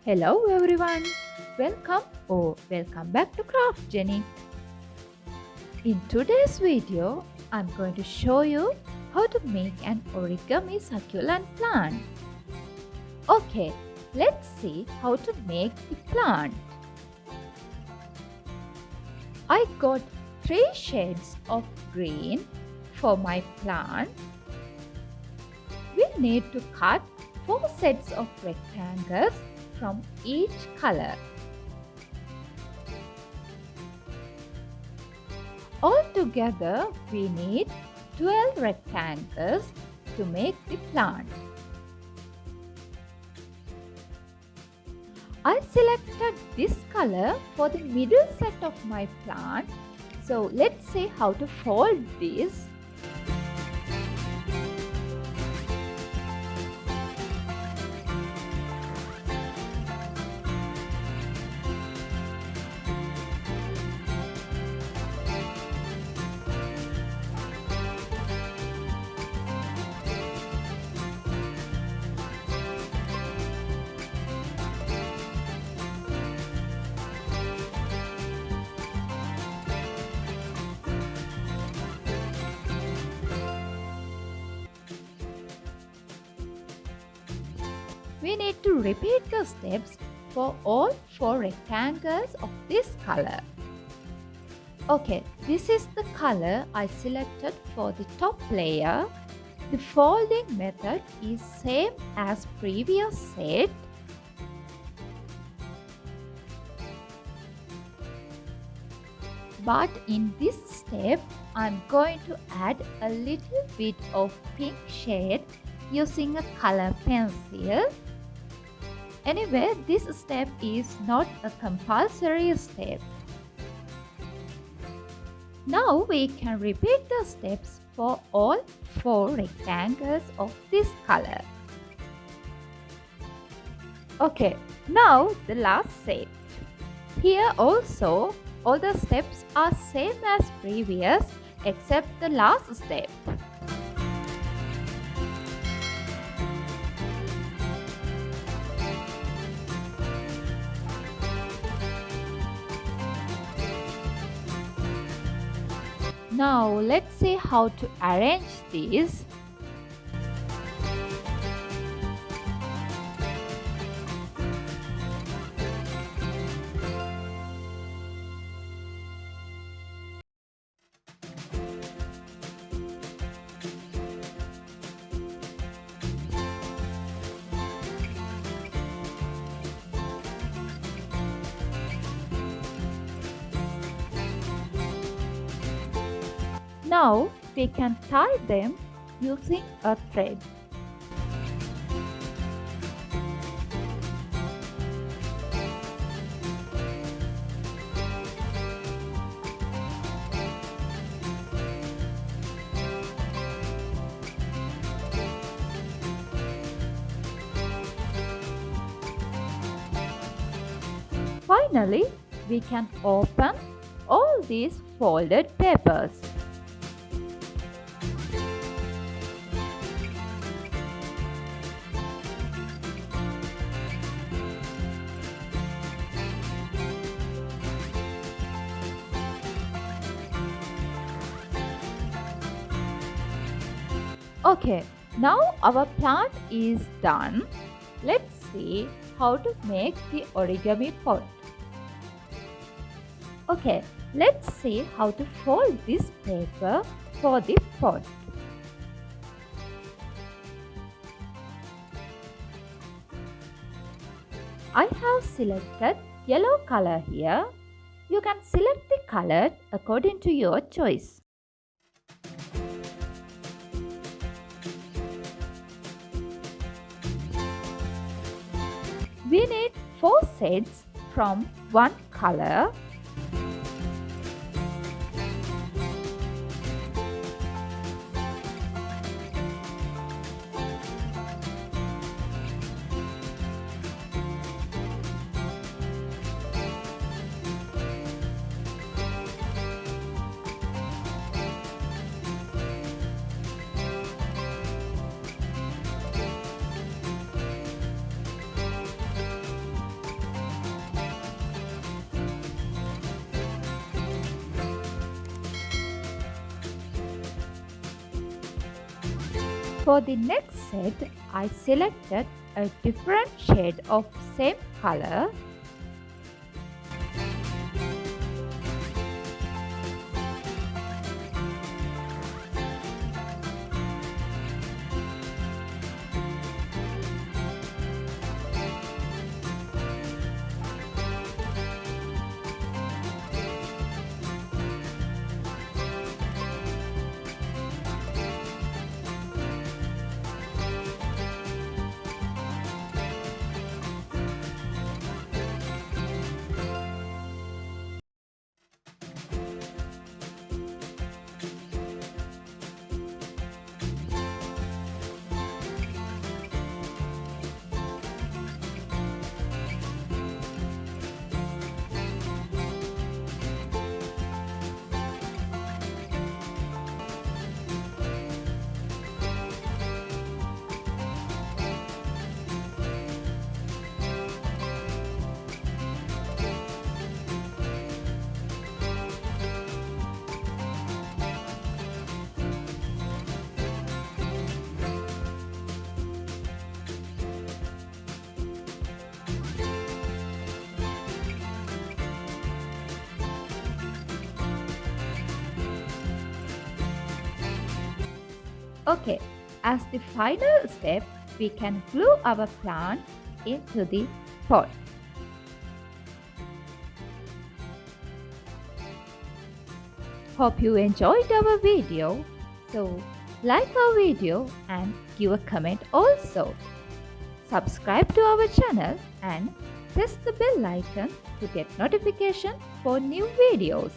Hello everyone, welcome back to Craft Jenny. In today's video, I'm going to show you how to make an origami succulent plant. Okay, let's see how to make the plant. I got 3 shades of green for my plant. We need to cut 4 sets of rectangles from each color. Altogether, we need 12 rectangles to make the plant. I selected this color for the middle set of my plant. So let's see how to fold this. We need to repeat the steps for all 4 rectangles of this color. Okay, this is the color I selected for the top layer. The folding method is same as previous set. But in this step, I'm going to add a little bit of pink shade using a color pencil. Anyway, this step is not a compulsory step. Now we can repeat the steps for all 4 rectangles of this color. Okay, now the last set. Here also, all the steps are same as previous except the last step. Now let's see how to arrange these. Now we can tie them using a thread. Finally, we can open all these folded papers. Okay, now our plant is done. Let's see how to make the origami pot. Okay, let's see how to fold this paper for the pot. I have selected yellow color here. You can select the color according to your choice. We need 4 sets from one color. For the next set, I selected a different shade of same color. Okay, as the final step, we can glue our plant into the pot. Hope you enjoyed our video. So, like our video and give a comment also. Subscribe to our channel and press the bell icon to get notification for new videos.